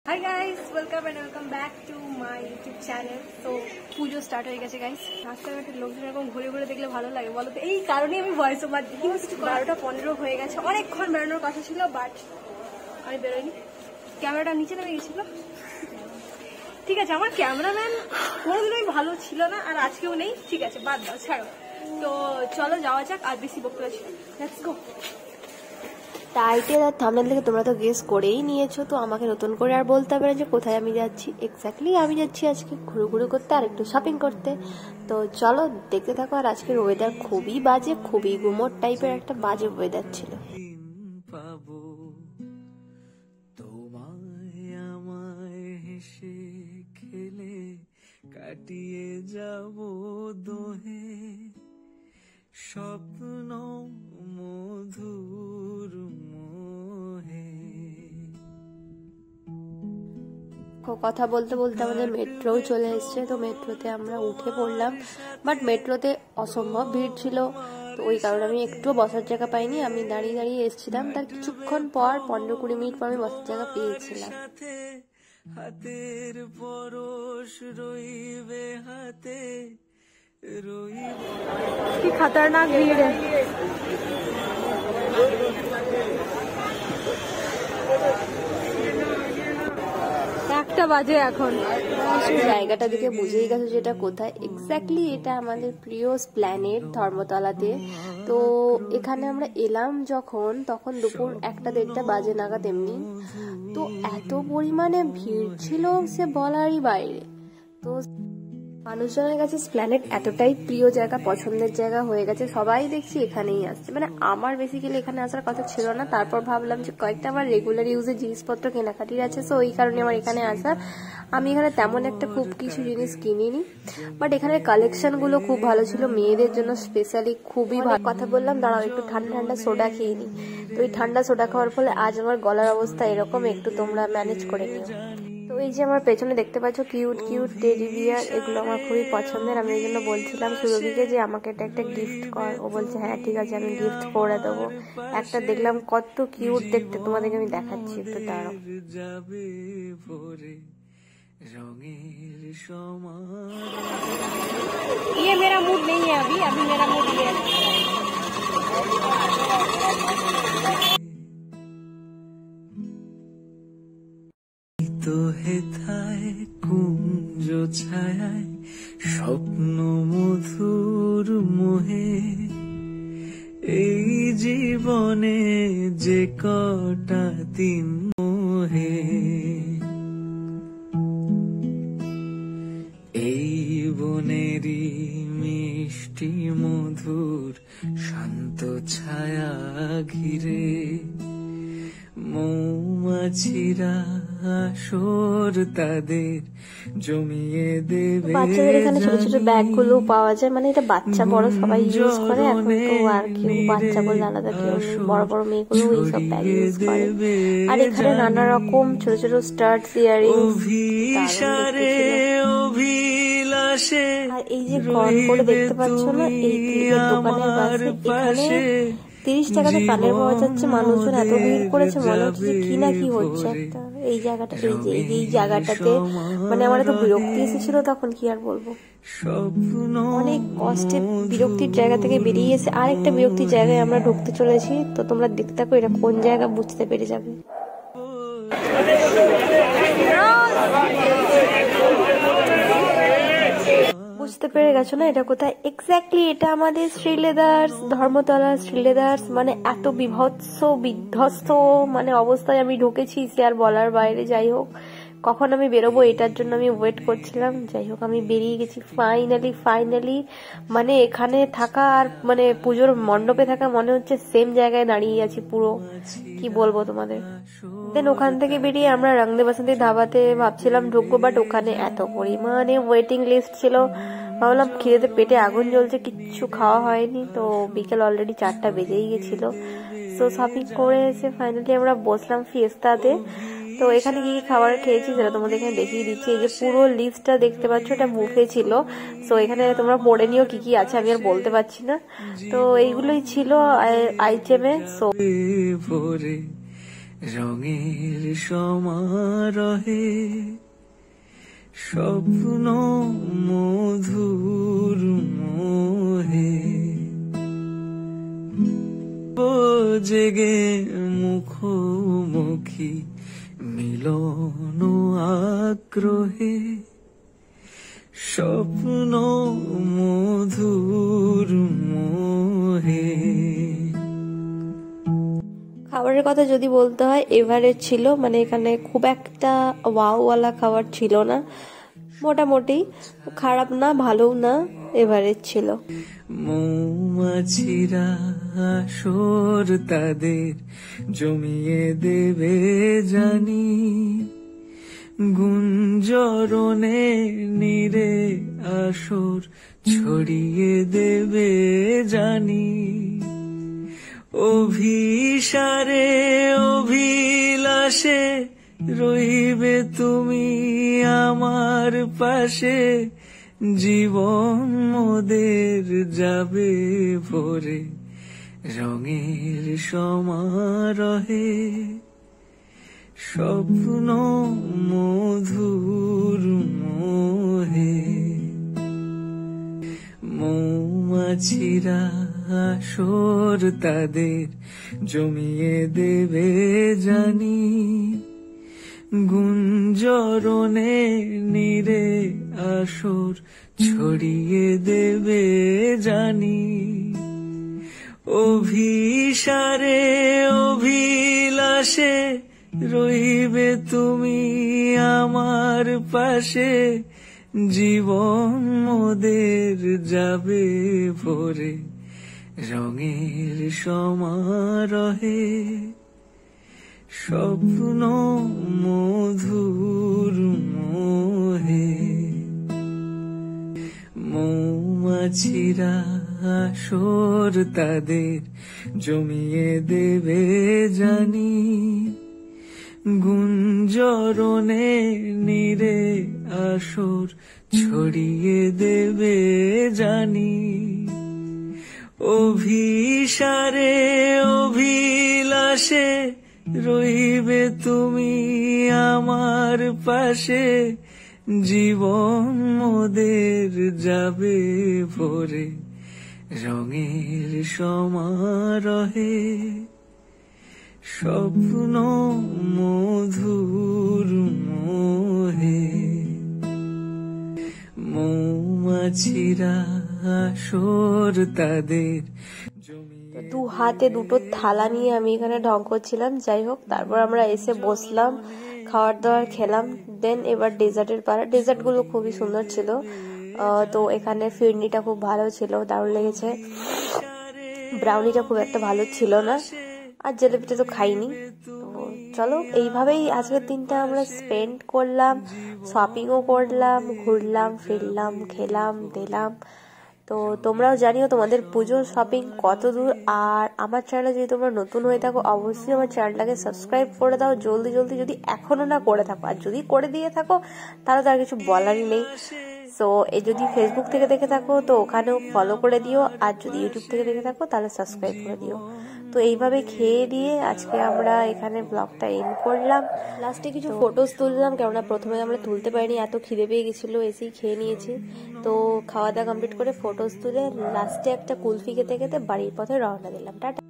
Hi guys, welcome back to my YouTube channel. তো পুজো start হয়ে গেছে গাইস। রাস্তাঘাটের লোকজন এরকম ঘুরে ঘুরে দেখলে ভালো লাগে বলো তো? এই কারণে আমি ভয়েস ওভার দিই। 12:15 হয়ে গেছে, অনেকক্ষণ বেরোনোর কথা ছিল, বাট আমি বেরোইনি। ক্যামেরাটা নিচে নেমে গেছিল। ঠিক আছে, আমার ক্যামেরাম্যান কোনোদিনই ভালো ছিল না, আর আজকেও নেই। ঠিক আছে, বাদ দাও, ছাড়ো। তো চলো যাওয়া যাক, আর বেশি বকতে পারছি। Let's go. টাইটেল আর থাম্বনেল থেকে তোমরা তো গেস করেই নিয়েছো, তো আমাকে নতুন করে আর বলতে হবে না যে কোথায় আমি যাচ্ছি। এক্স্যাক্টলি আমি যাচ্ছি আজকে ঘুরু করতে আর একটু শপিং করতে। তো চলো দেখতে থাকো। আর আজকের ওয়েদার খুবই বাজে, খুবই গুমোট টাইপের একটা বাজে ওয়েদার ছিল। খেলে কাটিয়ে যাব দোহে স্বপ্ন মধুর মোহে। কথা বলতে বলতে আমাদের মেট্রোও চলে এসছে। তো মেট্রোতে আমরা উঠে পড়লাম, বাট মেট্রোতে অসম্ভব ভিড় ছিল। তো ওই কারণে আমি একটুও বসার জায়গা পাইনি। আমি দাঁড়িয়ে দাঁড়িয়ে এসেছিলাম, তার কিছুক্ষণ পর 15-20 মিনিট পর আমি বসার জায়গা পেয়েছিলাম। হাতের পরশ রইবে হাতে রইবে। কি খতরনাক ভিড়। একটা বাজে এখন। জায়গাটা দেখে বুঝেই গেছো যেটা কোথায়। এক্স্যাক্টলি এটা আমাদের প্রিয় এসপ্ল্যানেড ধর্মতলাতে। তো এখানে আমরা এলাম যখন, তখন দুপুর 1-1:30 বাজে নাগাদ এমনি। তো এত পরিমাণে ভিড় ছিল সে বলারই বাইরে। তো মানুষজনের কাছে এসপ্ল্যানেড এতটাই প্রিয় জায়গা, পছন্দের জায়গা হয়ে গেছে, সবাই দেখছি এখানেই আসছে। মানে আমার বেসিক্যালি এখানে আসার কথা ছিল না, তারপর ভাবলাম যে কয়েকটা আমার রেগুলার ইউজের জিনিসপত্র কেনাকাটির আছে, সো ওই কারণে আমার এখানে আসা। আমি এখানে তেমন একটা খুব কিছু জিনিস কিনিনি, বাট এখানে কালেকশন গুলো খুব ভালো ছিল, মেয়েদের জন্য স্পেশালি খুবই ভালো। কথা বললাম দাঁড়াও একটু ঠান্ডা ঠান্ডা সোডা খেয়ে নিই। তো এই ঠান্ডা সোডা খাওয়ার ফলে আজ আমার গলার অবস্থা এরকম, একটু তোমরা ম্যানেজ করে নিও। তো এই যে আমার পেছনে দেখতে পাচ্ছ কিউট কিউট টেডি বিয়ার, এগুলো আমার খুবই পছন্দের। আমি এই জন্য বলছিলাম সুরভিকে যে আমাকে এটা একটা গিফট কর। ও বলছে হ্যাঁ ঠিক আছে, আমি গিফট করে দেবো। একটা দেখলাম কত কিউট দেখতে, তোমাদেরকে আমি দেখাচ্ছি, একটু দাঁড়াও। ये मेरा मूड नहीं है अभी मेरा मूड ये है। তো হেথায় কুঞ্জ ছায়ায় স্বপ্ন মধুর মোহে এই জীবনে যে কটা দিন মোহে এই বনেরই মিষ্টি মধুর শান্ত ছায়া ঘিরে মৌমাছিরা আসর তাদের জমিয়ে দেবে। বাচ্চাদের এখানে ছোট ছোট ব্যাগ গুলো পাওয়া যায়, মানে এটা বাচ্চা বড় সবাই ইউজ করে এখন। তো আর কেউ বাচ্চা বলে আলাদা কেউ নেই, বড় বড় মেয়েগুলো এইসব ব্যাগ ইউজ করে। আর এখানে নানা রকম ছোট ছোট স্টাডস, ইয়াররিংস, আর এই যে ঘর করে দেখতে পাচ্ছ না, এই দোকানের পাশে এখানে 30 টাকাতে কানের পাওয়া যাচ্ছে। মানুষজন এত ভিড় করেছে, মনে হচ্ছে যে কি না কি হচ্ছে একটা। এই জায়গাটা, এই জায়গাটাতে মানে আমার এত বিরক্তি এসেছিল তখন, কি আর বলবো। অনেক কষ্টে বিরক্তির জায়গা থেকে বেরিয়ে এসে আরেকটা বিরক্তির জায়গায় আমরা ঢুকতে চলেছি। তো তোমরা দেখতে থাকো, এটা কোন জায়গা বুঝতে পেরে যাবে। বুঝতে পেরে গেছো না এটা কোথায়? এক্স্যাক্টলি এটা আমাদের শ্রীলেদার্স, ধর্মতলা শ্রীলেদার্স। মানে এত বিভৎস বিধ্বস্ত মানে অবস্থায় আমি ঢুকেছি সে আর বলার বাইরে। যাই হোক, কখন আমি বেরোবো এটার জন্য আমি ওয়েট করছিলাম। যাই হোক আমি বেরিয়ে গেছি ফাইনালি। মানে এখানে থাকা আর মানে পুজোর মণ্ডপে থাকা মনে হচ্ছে সেম জায়গায় দাঁড়িয়ে আছি পুরো, কি বলবো তোমাদের। দেন ওখান থেকে বেরিয়ে আমরা রংদে বাসন্তী ধাবাতে ভাবছিলাম ঢুকবো, বাট ওখানে এত পরিমাণে ওয়েটিং লিস্ট ছিল, ভাবলাম খিদেতে পেটে আগুন জ্বলছে, কিচ্ছু খাওয়া হয়নি। তো বিকেল অলরেডি 4টা বেজেই গেছিল। তো শপিং করে এসে ফাইনালি আমরা বসলাম ফিয়েস্তাতে। তো এখানে কি কি খাবার খেয়েছি সেটা তোমাদের এখানে দেখিয়ে দিচ্ছি। এই যে পুরো লিস্টটা দেখতে পাচ্ছ, এটা বুফে ছিল। সো এখানে তোমরা পড়ে নিও কি কি আছে, আমি আর বলতে পারছি না। তো এইগুলোই ছিল আইটেমে। সো রঙের সমারোহে স্বপ্ন মধুর মোহে জেগে মুখোমুখি মিলন আগ্রহে স্বপ্ন মধুর মোহে। খাবারের কথা যদি বলতে হয় এভারেজ ছিল, মানে এখানে খুব একটা ওয়াওওয়ালা খাবার ছিল না, মোটামুটি খারাপ না ভালোও না, এভারেজ ছিল। মৌমাছিরা আসর তাদের জমিয়ে দেবে জানি, গুঞ্জরণে নীরে আসর ছড়িয়ে দেবে জানি, অভিসারে অভিলাষে রইবে তুমি আমার পাশে, জীবন মোদের যাবে ভরে রঙের সমারোহে স্বপ্ন মধুর মোহে। মৌমাছিরা আসর তাদের জমিয়ে দেবে জানি, গুঞ্জরণে নীরে আসর ছড়িয়ে দেবে জানি, অভিসারে অভিলাষে রইবে তুমি আমার পাশে, জীবন মোদের যাবে ভরে রঙের সমারোহে স্বপ্ন মধুর মোহে। মৌমাছিরা আসর তাদের জমিয়ে দেবে জানি, গুঞ্জরণে নীরে আসর ছড়িয়ে দেবে জানি, অভিসারে অভিলাষে রইবে তুমি আমার পাশে, জীবন মোদের যাবে ভরে রঙের সমারোহে স্বপ্ন মধুর মোহে। মৌমাছিরা আসর তাদের দু হাতে দুটো থালা নিয়ে আমি এখানে ঢং করছিলাম। যাই হোক, তারপর আমরা এসে বসলাম, খাবার দাবার খেলাম। দেন এবার ডেজার্টের পালা। ডেজার্ট গুলো খুবই সুন্দর ছিল। তো এখানে ফিরনিটা খুব ভালো ছিল, দারুণ লেগেছে। ব্রাউনিটা খুব একটা ভালো ছিল না, আর জিলিপিটা তো খাইনি। তো চলো, এইভাবেই আজকের দিনটা আমরা স্পেন্ড করলাম, শপিংও করলাম, ঘুরলাম ফিরলাম, খেলাম দিলাম। তো তোমরাও জানিও তোমাদের পুজোর শপিং কত দূর। আর আমার চ্যানেলে যদি তোমরা নতুন হয়ে থাকো, অবশ্যই আমার চ্যানেলটাকে সাবস্ক্রাইব করে দাও জলদি জলদি, যদি এখনো না করে থাকো। আর যদি করে দিয়ে থাকো তাহলে তো আর কিছু বলারই নেই। সো এই যদি ফেসবুক থেকে দেখে থাকো তো ওখানেও ফলো করে দিও, আর যদি ইউটিউব থেকে দেখে থাকো তাহলে সাবস্ক্রাইব করে দিও। তো এইভাবে খেয়ে দিয়ে আজকে আমরা এখানে ব্লগটা এন্ড করলাম। লাস্টে কিছু ফটোজ তুললাম, কেননা প্রথমে আমরা তুলতে পারিনি, এত খিদে পেয়ে গেছিলো, এসেই খেয়ে নিয়েছি। তো খাওয়া দাওয়া কমপ্লিট করে ফটোজ তুলে লাস্টে একটা কুলফি খেতে খেতে বাড়ির পথে রওনা দিলাম। টাটা।